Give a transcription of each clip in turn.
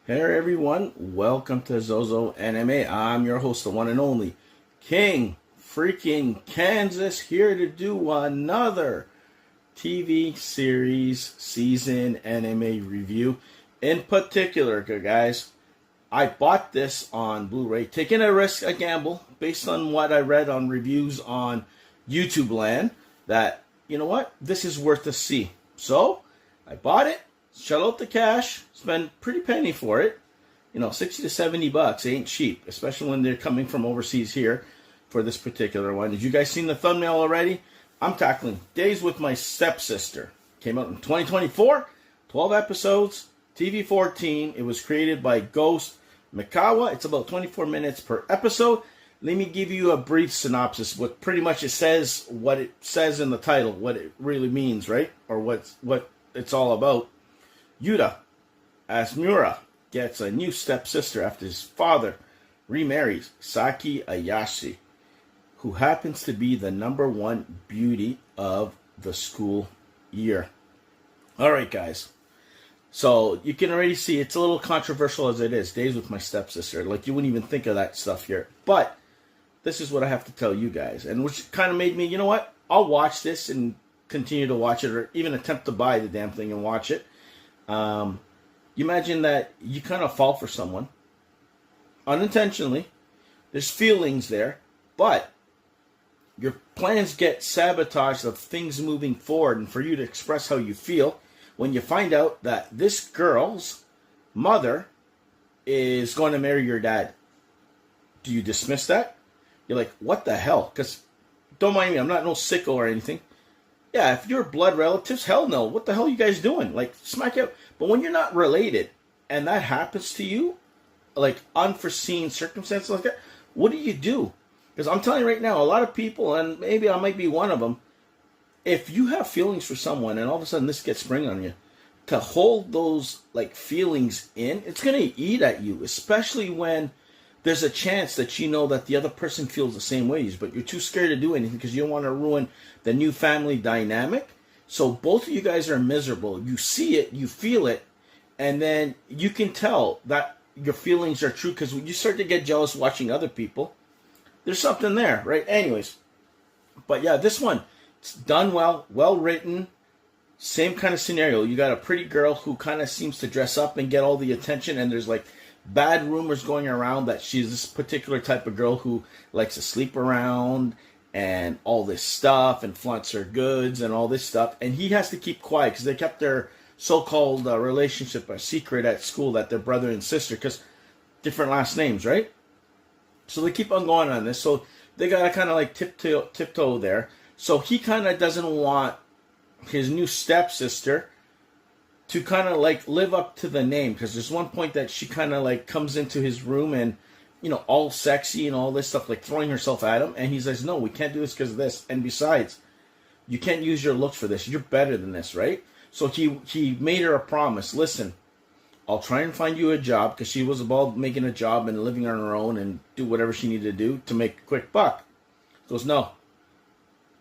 Hey everyone, welcome to Zozo Anime. I'm your host, the one and only King freaking Kansas, here to do another TV series season anime review. In particular, guys, I bought this on Blu-ray, taking a risk, a gamble, based on what I read on reviews on YouTube land, that, you know what, this is worth a see. So, I bought it, shell out the cash, spend pretty penny for it. 60 to 70 bucks ain't cheap, especially when they're coming from overseas here for this particular one. Did you guys seen the thumbnail already? I'm tackling Days with My Stepsister. Came out in 2024, 12 episodes, TV 14. It was created by Ghost Mikawa. It's about 24 minutes per episode. Let me give you a brief synopsis. What pretty much it says, what it says in the title, what it really means, right? Or what it's all about. YUUTA Asamura gets a new stepsister after his father remarries SAKI Ayase, who happens to be the #1 beauty of the school year. Alright, guys. So, you can already see it's a little controversial as it is. Days with My Stepsister. Like, you wouldn't even think of that stuff here. But, this is what I have to tell you guys. And which kind of made me, you know what? I'll watch this and continue to watch it, or even attempt to buy the damn thing and watch it. You imagine that you kind of fall for someone unintentionally. There's feelings there, but your plans get sabotaged of things moving forward and for you to express how you feel when you find out that this girl's mother is going to marry your dad. Do you dismiss that? You're like, what the hell? Because, don't mind me, I'm not no sicko or anything. Yeah, if you're blood relatives, hell no. What the hell are you guys doing? Like, smack it. But when you're not related and that happens to you, like unforeseen circumstances like that, what do? Because I'm telling you right now, a lot of people, and maybe I might be one of them, if you have feelings for someone and all of a sudden this gets sprung on you, to hold those like feelings in, it's going to eat at you, especially when there's a chance that you know that the other person feels the same way, but you're too scared to do anything because you don't want to ruin the new family dynamic. So both of you guys are miserable. You see it, you feel it, and then you can tell that your feelings are true because when you start to get jealous watching other people, there's something there, right? Anyways, but yeah, this one, it's done well, well written, same kind of scenario. You got a pretty girl who kind of seems to dress up and get all the attention, and there's like bad rumors going around that she's this particular type of girl who likes to sleep around and all this stuff and flaunts her goods and all this stuff. And he has to keep quiet because they kept their so-called relationship a secret at school, that they're brother and sister because different last names, right? So they keep on going on this. So they got to kind of like tiptoe there. So he kind of doesn't want his new stepsister to kind of like live up to the name, because there's one point that she kind of like comes into his room and, all sexy and all this stuff, like throwing herself at him, and he says, no, we can't do this because of this, and besides, you can't use your looks for this, you're better than this, right? So he made her a promise. Listen, I'll try and find you a job, because she was about making a job and living on her own and do whatever she needed to do to make a quick buck. He goes, no,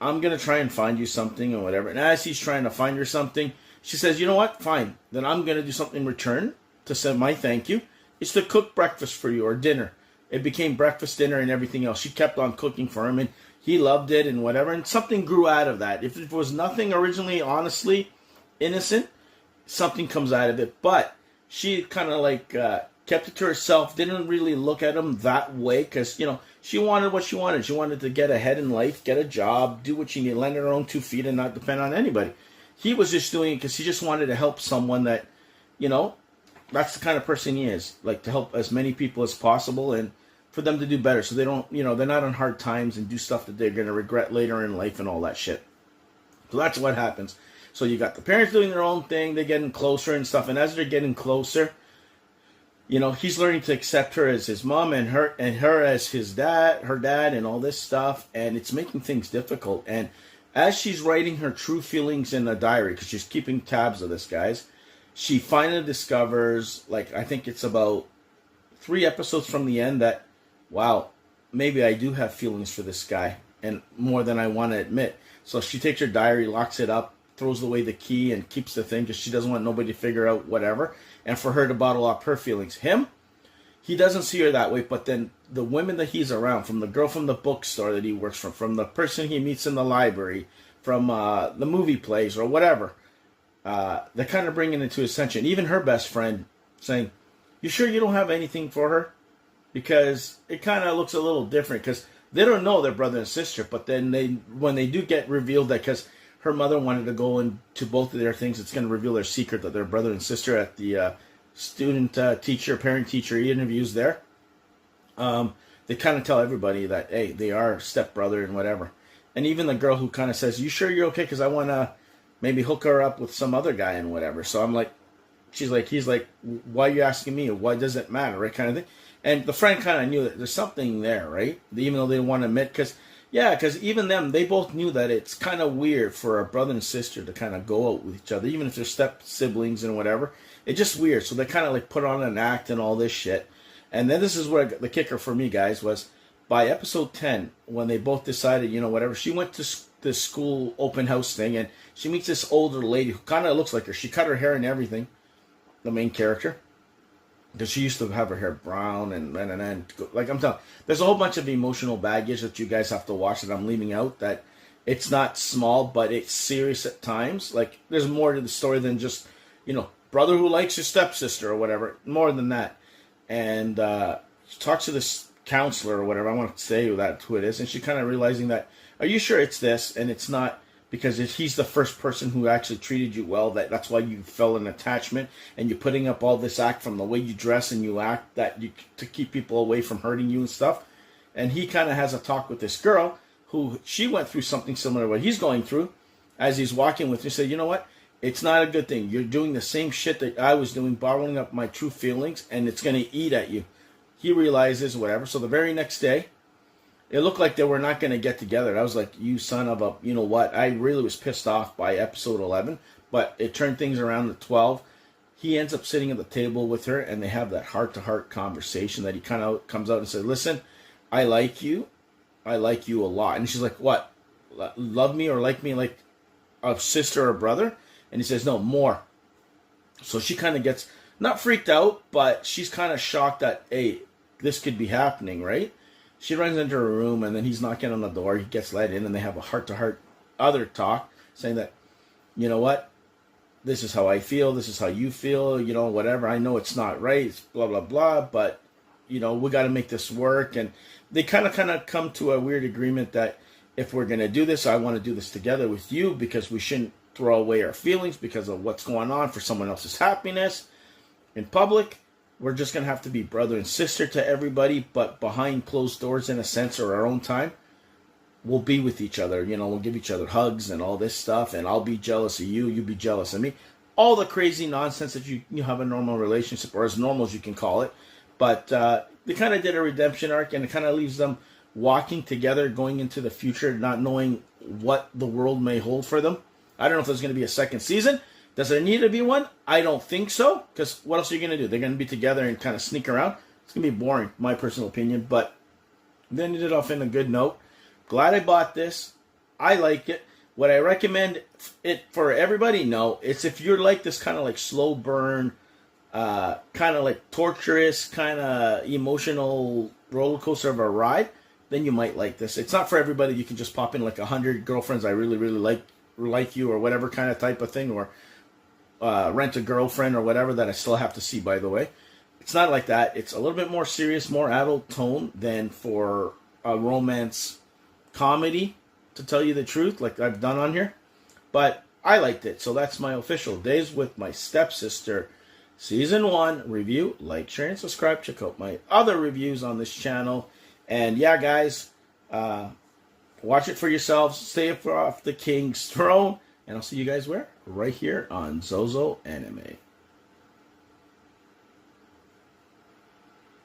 I'm going to try and find you something or whatever. And as he's trying to find her something, she says, you know what? Fine. Then I'm going to do something in return to send my thank you. It's to cook breakfast for you, or dinner. It became breakfast, dinner, and everything else. She kept on cooking for him, and he loved it and whatever. And something grew out of that. If it was nothing originally, honestly, innocent, something comes out of it. But she kind of like kept it to herself, didn't really look at him that way, because, she wanted what she wanted. She wanted to get ahead in life, get a job, do what she needed, land on her own 2 feet, and not depend on anybody. He was just doing it because he just wanted to help someone that, that's the kind of person he is. Like, to help as many people as possible and for them to do better. So they don't, they're not on hard times and do stuff that they're going to regret later in life and all that shit. So that's what happens. So you got the parents doing their own thing. They're getting closer and stuff. And as they're getting closer, he's learning to accept her as his mom and her as his dad, her dad, and all this stuff. And it's making things difficult. And as she's writing her true feelings in a diary, because she's keeping tabs of this, guys, she finally discovers, like, I think it's about 3 episodes from the end, that, wow, maybe I do have feelings for this guy, and more than I want to admit. So she takes her diary, locks it up, throws away the key and keeps the thing because she doesn't want nobody to figure out whatever, and for her to bottle up her feelings. Him, he doesn't see her that way, but then the women that he's around, from the girl from the bookstore that he works from the person he meets in the library, from the movie plays or whatever, they're kind of bringing it to his attention. Even her best friend saying, "You sure you don't have anything for her?" Because it kind of looks a little different, because they don't know they're brother and sister, but then when they do get revealed that, because her mother wanted to go into both of their things, it's going to reveal their secret that they're brother and sister at the parent-teacher interviews there. They kind of tell everybody that, hey, they are stepbrother and whatever. And even the girl who kind of says, "You sure you're okay? Because I want to maybe hook her up with some other guy and whatever." So I'm like, he's like, "Why are you asking me? Why does it matter?" Right, kind of thing. And the friend kind of knew that there's something there, right? Even though they didn't want to admit, because even them, they both knew that it's kind of weird for a brother and sister to kind of go out with each other, even if they're step siblings and whatever. It's just weird. So they kind of like put on an act and all this shit. And then this is where the kicker for me, guys, was by episode 10, when they both decided, whatever, she went to this school open house thing, and she meets this older lady who kind of looks like her. She cut her hair and everything, the main character. Because she used to have her hair brown and like I'm telling, there's a whole bunch of emotional baggage that you guys have to watch that I'm leaving out. That it's not small, but it's serious at times. Like there's more to the story than just brother who likes his stepsister or whatever. More than that, and she talks to this counselor or whatever. I want to say who it is, and she kind of realizing that, are you sure it's this and it's not? Because he's the first person who actually treated you well, that's why you felt an attachment, and you're putting up all this act from the way you dress and you act to keep people away from hurting you and stuff. And he kind of has a talk with this girl who she went through something similar to what he's going through as he's walking with her. He said, "You know what? It's not a good thing. You're doing the same shit that I was doing, bottling up my true feelings, and it's going to eat at you." He realizes whatever. So the very next day, it looked like they were not going to get together. I was like, you son of a, you know what? I really was pissed off by episode 11, but it turned things around to 12. He ends up sitting at the table with her, and they have that heart-to-heart conversation that he kind of comes out and says, "Listen, I like you. I like you a lot." And she's like, "What? Love me or like me like a sister or brother?" And he says, "No, more." So she kind of gets, not freaked out, but she's kind of shocked that, hey, this could be happening, right? She runs into her room, and then he's knocking on the door. He gets let in, and they have a heart-to-heart other talk, saying that, "You know what? This is how I feel. This is how you feel. Whatever. I know it's not right. It's blah, blah, blah. But, we got to make this work." And they kind of come to a weird agreement that if we're going to do this, I want to do this together with you, because we shouldn't throw away our feelings because of what's going on for someone else's happiness in public. We're just going to have to be brother and sister to everybody, but behind closed doors, in a sense, or our own time, we'll be with each other. We'll give each other hugs and all this stuff, and I'll be jealous of you, you be jealous of me. All the crazy nonsense that you have a normal relationship, or as normal as you can call it. But they kind of did a redemption arc, and it kind of leaves them walking together, going into the future, not knowing what the world may hold for them. I don't know if there's going to be a second season. Does there need to be one? I don't think so, because what else are you going to do? They're going to be together and kind of sneak around. It's going to be boring, my personal opinion, but then you did off in a good note. Glad I bought this. I like it. Would I recommend it for everybody? No. It's if you're like this kind of like slow burn, kind of like torturous, kind of emotional roller coaster of a ride, then you might like this. It's not for everybody. You can just pop in like 100 girlfriends I really, really like you, or whatever kind of type of thing, or Rent a Girlfriend or whatever, that I still have to see, by the way. It's not like that. It's a little bit more serious, more adult tone than for a romance comedy, to tell you the truth, like I've done on here. But I liked it. So that's my official Days with My Stepsister Season 1 review. Like, share, and subscribe. Check out my other reviews on this channel. And yeah, guys, watch it for yourselves. Stay up off the king's throne. And I'll see you guys where? Right here on Zozo Anime.